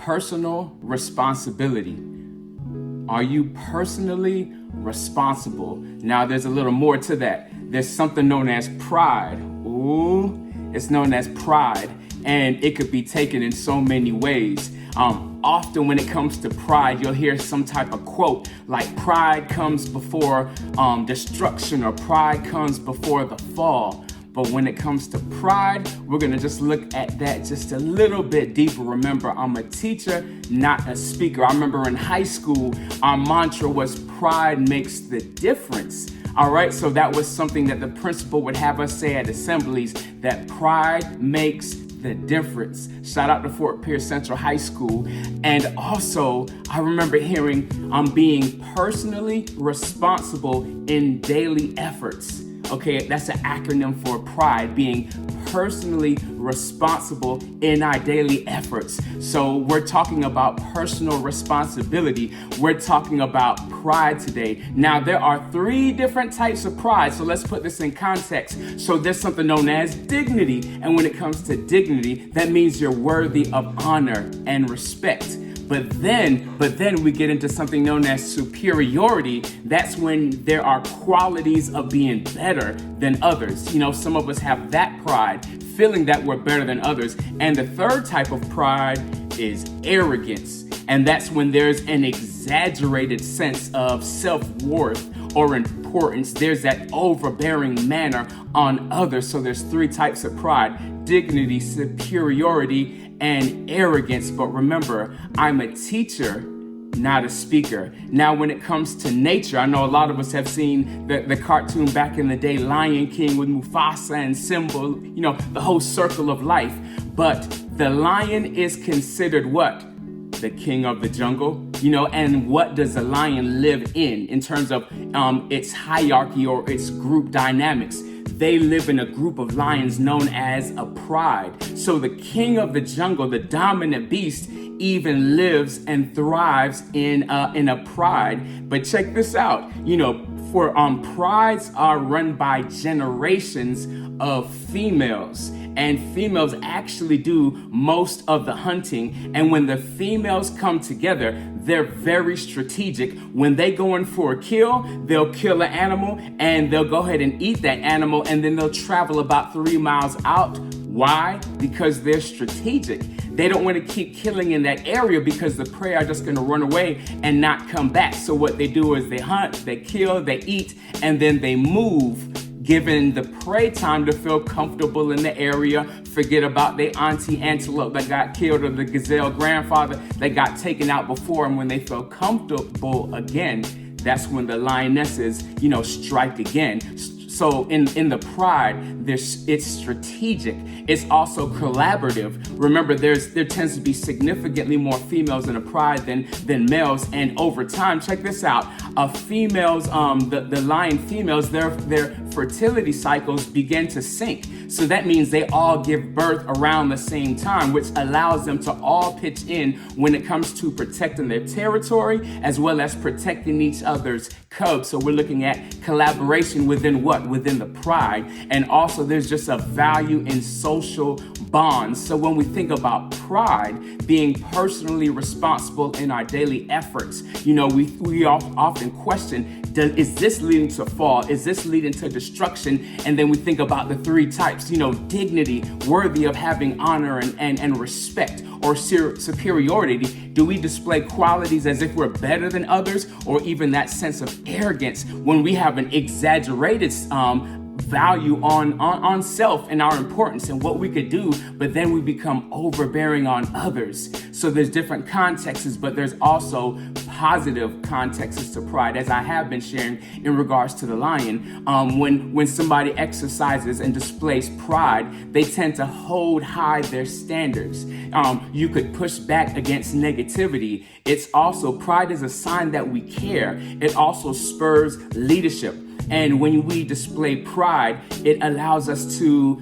personal responsibility. Are you personally responsible? Now, there's a little more to that. There's something known as pride. Ooh, it's known as pride, and it could be taken in so many ways. Often when it comes to pride, you'll hear some type of quote like pride comes before destruction, or pride comes before the fall. But when it comes to pride, we're gonna just look at that just a little bit deeper. Remember, I'm a teacher, not a speaker. I remember in high school, our mantra was pride makes the difference. All right, so that was something that the principal would have us say at assemblies, that pride makes the difference. Shout out to Fort Pierce Central High School. And also, I remember hearing being personally responsible in daily efforts. Okay, that's an acronym for pride, being personally responsible in our daily efforts. So we're talking about personal responsibility. We're talking about pride today. Now, there are 3 different types of pride. So let's put this in context. So there's something known as dignity. And when it comes to dignity, that means you're worthy of honor and respect. But then we get into something known as superiority. That's when there are qualities of being better than others. You know, some of us have that pride, feeling that we're better than others. And the third type of pride is arrogance. And that's when there's an exaggerated sense of self-worth or importance. There's that overbearing manner on others. So there's 3 types of pride: dignity, superiority, and arrogance. But remember, I'm a teacher, not a speaker. Now, when it comes to nature, I know a lot of us have seen the cartoon back in the day, Lion King, with Mufasa and Simba, you know, the whole circle of life. But the lion is considered what? The king of the jungle, you know. And what does a lion live in terms of its hierarchy or its group dynamics? They live in a group of lions known as a pride. So the king of the jungle, the dominant beast, even lives and thrives in a pride. But check this out, you know, for prides are run by generations of females. And females actually do most of the hunting. And when the females come together, they're very strategic. When they go in for a kill, they'll kill an animal and they'll go ahead and eat that animal, and then they'll travel about 3 miles out. Why? Because they're strategic. They don't want to keep killing in that area because the prey are just going to run away and not come back. So what they do is they hunt, they kill, they eat, and then they move, giving the prey time to feel comfortable in the area, forget about their auntie antelope that got killed or the gazelle grandfather that got taken out before. And when they feel comfortable again, that's when the lionesses, you know, strike again. So in the pride, it's strategic. It's also collaborative. Remember, there tends to be significantly more females in a pride than males. And over time, check this out: females, the lion females, their fertility cycles begin to sync. So that means they all give birth around the same time, which allows them to all pitch in when it comes to protecting their territory as well as protecting each other's cubs. So we're looking at collaboration within what? Within the pride. And also there's just a value in social bonds. So when we think about pride, being personally responsible in our daily efforts, you know, we often question, is this leading to fall? Is this leading to destruction? And then we think about the 3 types, you know, dignity, worthy of having honor and respect, or superiority. Do we display qualities as if we're better than others, or even that sense of arrogance when we have an exaggerated value on self and our importance and what we could do, but then we become overbearing on others? So there's different contexts, but there's also positive contexts to pride, as I have been sharing in regards to the lion. When somebody exercises and displays pride, they tend to hold high their standards. You could push back against negativity. It's also, pride is a sign that we care. It also spurs leadership. And when we display pride, it allows us to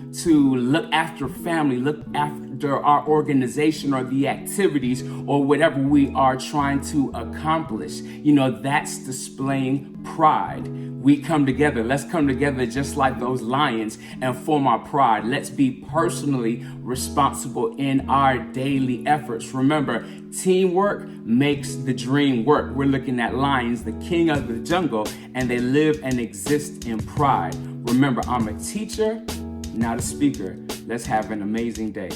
look after family, look after our organization or the activities or whatever we are trying to accomplish. You know, that's displaying pride. we come together. Let's come together just like those lions and form our pride. Let's be personally responsible in our daily efforts. Remember, teamwork makes the dream work. We're looking at lions, the king of the jungle, and they live and exist in pride. Remember, I'm a teacher, not a speaker. Let's have an amazing day.